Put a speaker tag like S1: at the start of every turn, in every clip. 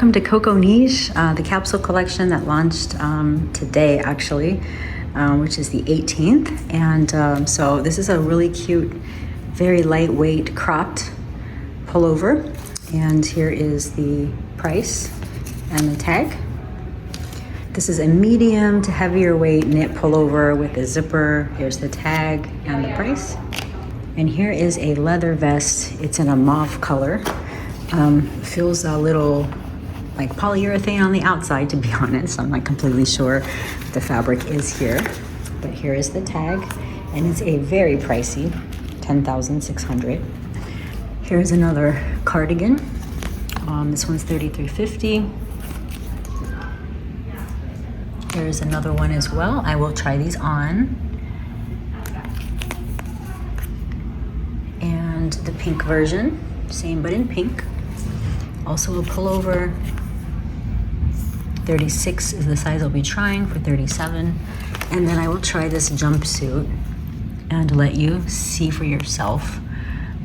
S1: welcome to Coco Neige, the capsule collection that launched today actually, which is the 18th. And so this is a really cute, very lightweight cropped pullover. And here is the price and the tag. This is a medium to heavier weight knit pullover with a zipper. Here's the tag and the price. And here is a leather vest. It's in a mauve color. Feels a little like polyurethane on the outside, to be honest. I'm not completely sure what the fabric is here, but here is the tag, and it's a very pricey, $10,600. Here's another cardigan. This one's $33.50. Here's another one as well. I will try these on. And the pink version, same but in pink. Also a pullover. 36 is the size I'll be trying for 37. And then I will try this jumpsuit and let you see for yourself.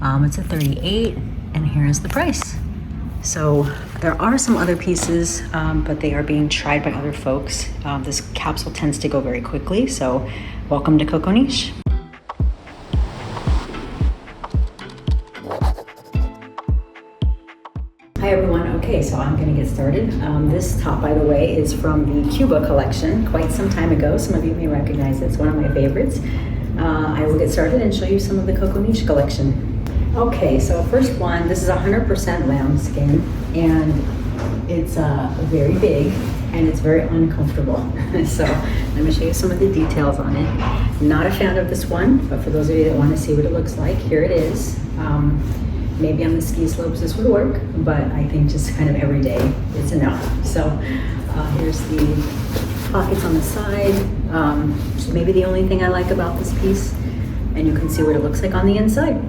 S1: It's a 38, and here's the price. So there are some other pieces, but they are being tried by other folks. This capsule tends to go very quickly, so welcome to Coco Neige. Hi everyone, okay, so I'm gonna get started. This top, by the way, is from the Cuba collection, quite some time ago. Some of you may recognize it, it's one of my favorites. I will get started and show you some of the Coco Neige collection. Okay, so first one, this is 100% lambskin, and it's very big, and it's very uncomfortable. So let me show you some of the details on it. Not a fan of this one, but for those of you that want to see what it looks like, here it is. Maybe on the ski slopes this would work, but I think just kind of every day it's enough. So here's the pockets on the side. Which is maybe the only thing I like about this piece, and you can see what it looks like on the inside.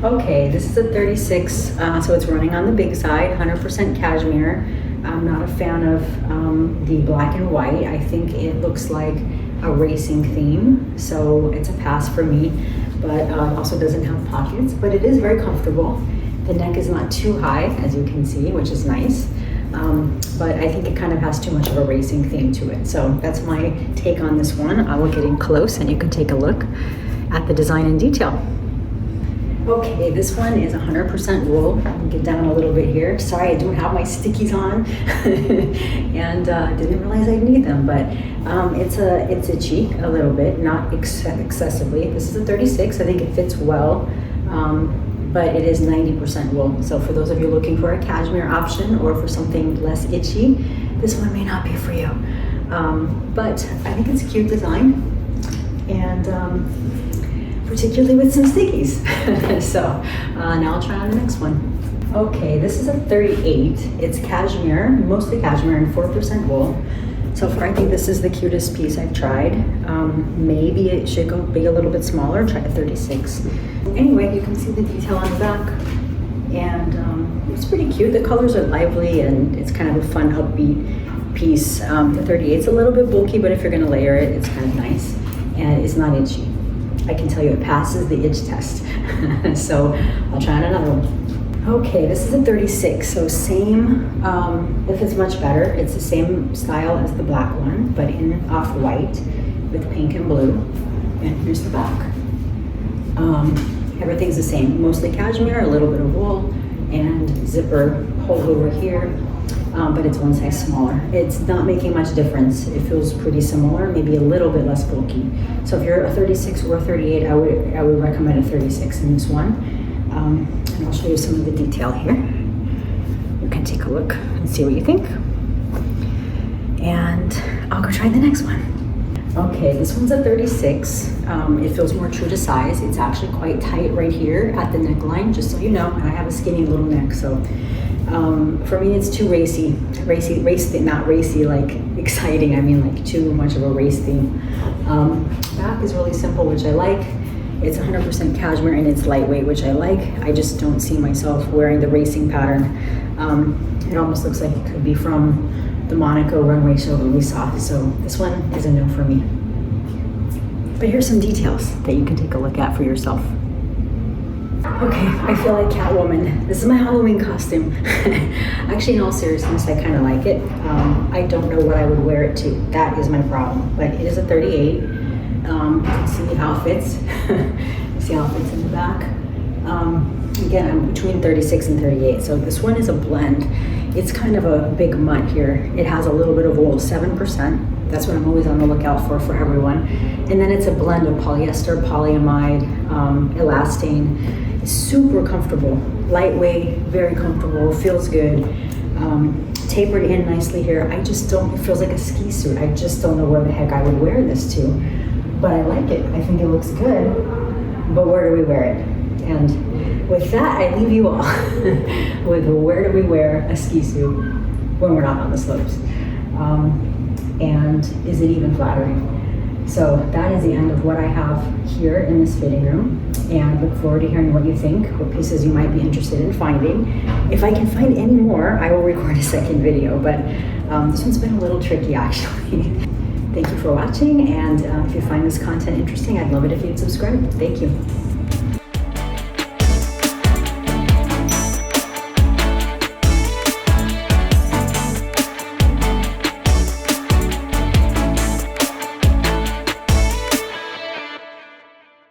S1: Okay, this is a 36, so it's running on the big side, 100% cashmere. I'm not a fan of the black and white. I think it looks like a racing theme, so it's a pass for me. But it also doesn't have pockets, but it is very comfortable. The neck is not too high, as you can see, which is nice. But I think it kind of has too much of a racing theme to it. So that's my take on this one. I will get in close and you can take a look at the design in detail. Okay, this one is 100% wool. I'll get down a little bit here. Sorry, I don't have my stickies on, and didn't realize I'd need them. But it's a cheek a little bit, not excessively. This is a 36. I think it fits well, but it is 90% wool. So for those of you looking for a cashmere option or for something less itchy, this one may not be for you. But I think it's a cute design, and particularly with some stickies. So now I'll try on the next one. Okay, this is a 38. It's cashmere, mostly cashmere and 4% wool. So far I think this is the cutest piece I've tried. Maybe it should be a little bit smaller, try a 36. Anyway, you can see the detail on the back, and it's pretty cute. The colors are lively and it's kind of a fun upbeat piece. The 38 is a little bit bulky, but if you're gonna layer it, it's kind of nice, and it's not itchy. I can tell you it passes the itch test. So I'll try on another one. Okay, this is a 36, so same, if it's much better, it's the same style as the black one, but in off-white with pink and blue. And here's the back. Everything's the same, mostly cashmere, a little bit of wool, and zipper hole over here, but it's one size smaller. It's not making much difference. It feels pretty similar, maybe a little bit less bulky. So if you're a 36 or a 38, I would recommend a 36 in this one. And I'll show you some of the detail here. You can take a look and see what you think. And I'll go try the next one. Okay, this one's a 36. It feels more true to size. It's actually quite tight right here at the neckline, just so you know. And I have a skinny little neck, so for me it's too racy, not racy like exciting. I mean like too much of a race theme. Back is really simple, which I like. It's 100% cashmere and it's lightweight, which I like. I just don't see myself wearing the racing pattern. It almost looks like it could be from the Monaco runway show that we saw. So this one is a no for me. But here's some details that you can take a look at for yourself. Okay, I feel like Catwoman. This is my Halloween costume. Actually, in all seriousness, I kind of like it. I don't know what I would wear it to. That is my problem. Like, it is a 38. You can see outfits. You see outfits in the back. Again, I'm between 36 and 38, so this one is a blend. It's kind of a big mutt here. It has a little bit of wool, 7%. That's what I'm always on the lookout for everyone. And then it's a blend of polyester, polyamide, elastane. It's super comfortable, lightweight, very comfortable, feels good. Tapered in nicely here. I just don't, it feels like a ski suit. I just don't know where the heck I would wear this to, but I like it. I think it looks good, but where do we wear it? And with that, I leave you all with where do we wear a ski suit when we're not on the slopes? And is it even flattering? So that is the end of what I have here in this fitting room, and look forward to hearing what you think, what pieces you might be interested in finding. If I can find any more, I will record a second video, but this one's been a little tricky actually. Thank you for watching, and if you find this content interesting, I'd love it if you'd subscribe. Thank you.